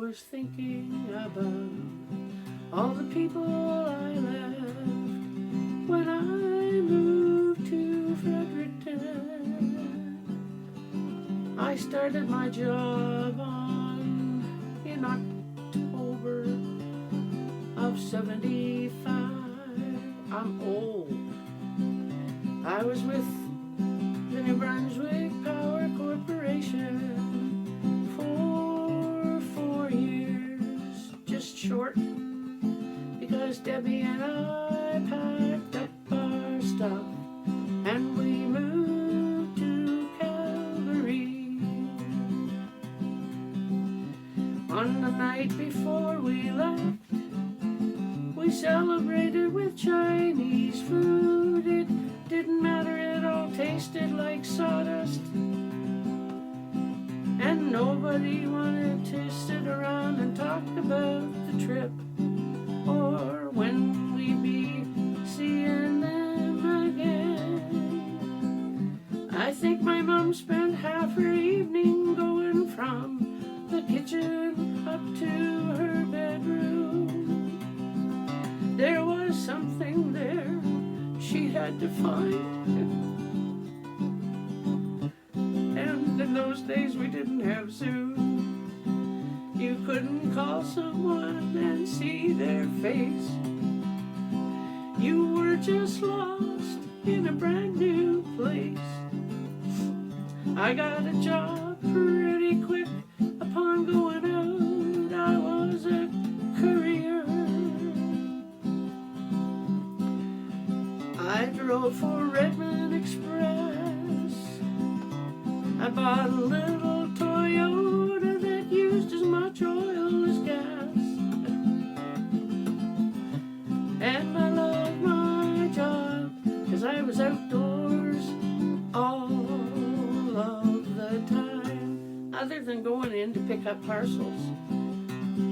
was thinking about all the people I left when I moved to Fredericton. I started my job in October of 75. I'm old. I was with the New Brunswick Power Corporation for 4 years, just short, because Debbie and I packed up our stuff and we moved to Calgary. On the night before we left, we celebrated with Chinese food. It didn't matter, it all tasted like sawdust. And nobody wanted to sit around and talk about the trip or when we'd be seeing them again. I think my mom spent half her evening going from the kitchen up to her bedroom. There was something there she had to find. And in those days we didn't have Zoom. You couldn't call someone and see their face. You were just lost in a brand new place. I got a job pretty quick upon going out. I was a courier. I drove for Redmond Express. I bought a little Toyota that used as much oil as gas. And I loved my job, 'cause I was outdoors all of the time. Other than going in to pick up parcels,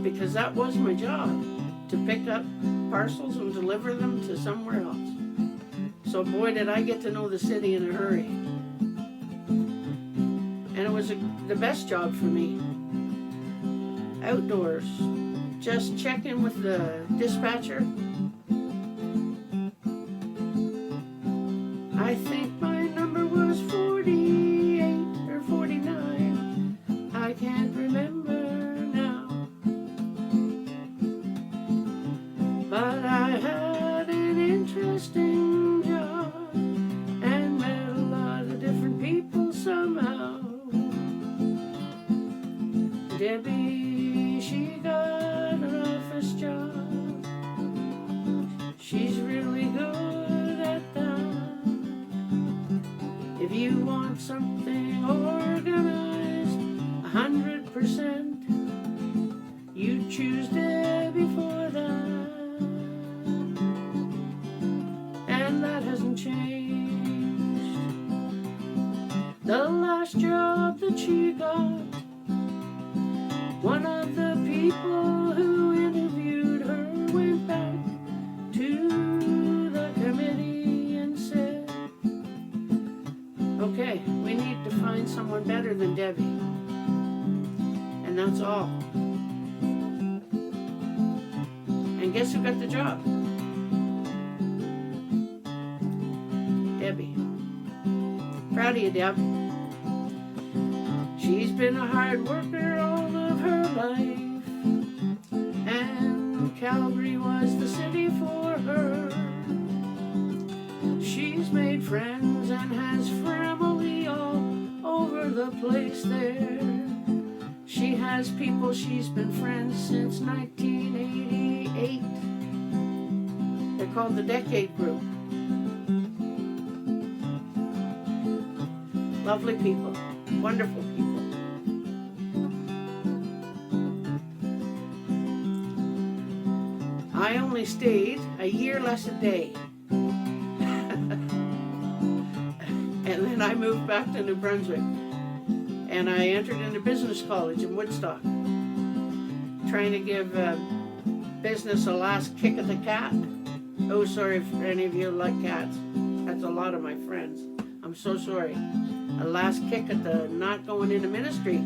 because that was my job, to pick up parcels and deliver them to somewhere else. So boy, did I get to know the city in a hurry. And it was the best job for me. Outdoors. Just check in with the dispatcher. I think my number was 48 or 49. I can't remember now. But I had an interesting job and met a lot of different people somehow. Debbie, she got an office job. She's really good at that. If you want something organized 100%, you choose Debbie for that. And that hasn't changed. The last job that she got, one of the people who interviewed her went back to the committee and said, okay, we need to find someone better than Debbie. And that's all. And guess who got the job? Debbie. Proud of you, Deb. She's been a hard worker all of her life, and Calgary was the city for her. She's made friends and has family all over the place there. She has people she's been friends since 1988. They're called the Decade Group. Lovely people, wonderful people. I only stayed a year less a day. And then I moved back to New Brunswick. And I entered into business college in Woodstock, trying to give business a last kick at the cat. Oh, sorry if any of you like cats. That's a lot of my friends. I'm so sorry. A last kick at the not going into ministry.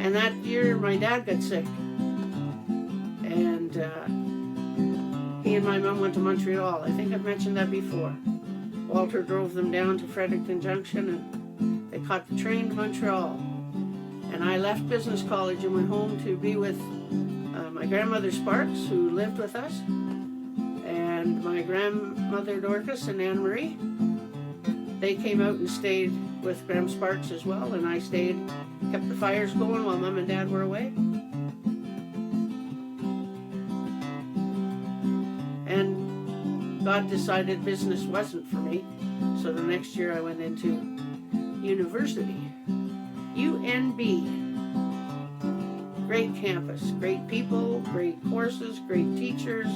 And that year, my dad got sick. And he and my mom went to Montreal. I think I've mentioned that before. Walter drove them down to Fredericton Junction, and they caught the train to Montreal. And I left business college and went home to be with my grandmother Sparks, who lived with us, and my grandmother Dorcas and Anne Marie. They came out and stayed with Graham Sparks as well, and I stayed, kept the fires going while Mom and Dad were away. And God decided business wasn't for me, so the next year I went into university. UNB. Great campus, great people, great courses, great teachers,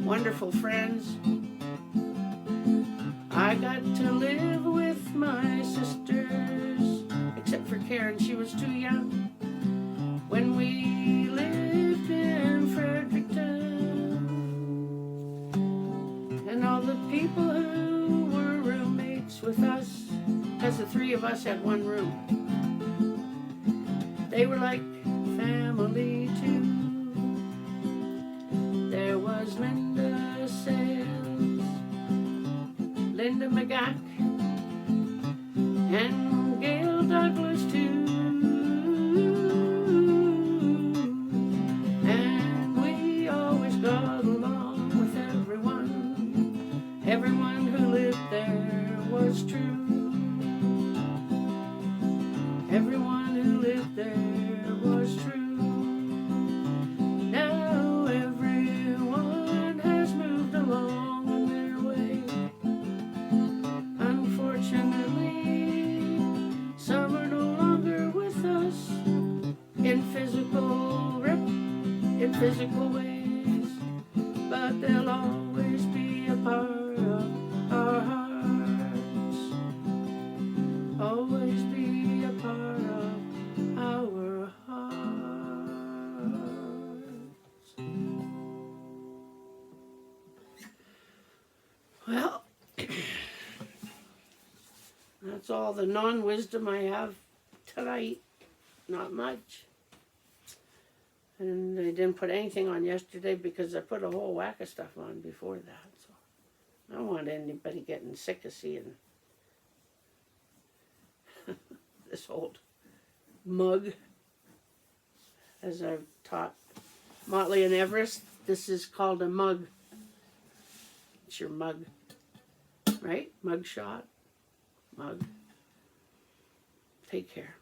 wonderful friends. I got to live with my sisters, except for Karen, she was too young. When we lived in Fredericton, and all the people who were roommates with us, because the three of us had one room, they were like family too. There was Linda Sales, Linda McGack, and Gail Douglas too. And we always got along with everyone. Everyone who lived there was true. Everyone who lived there was true. Now everyone has moved along on their way. Unfortunately, some are no longer with us in physical ways, but they'll always be a part of our hearts. Always be a part of our hearts. Well, that's all the non-wisdom I have tonight. Not much. And I didn't put anything on yesterday because I put a whole whack of stuff on before that. So I don't want anybody getting sick of seeing this old mug. As I've taught Motley and Everest, this is called a mug. It's your mug, right? Mug shot, mug. Take care.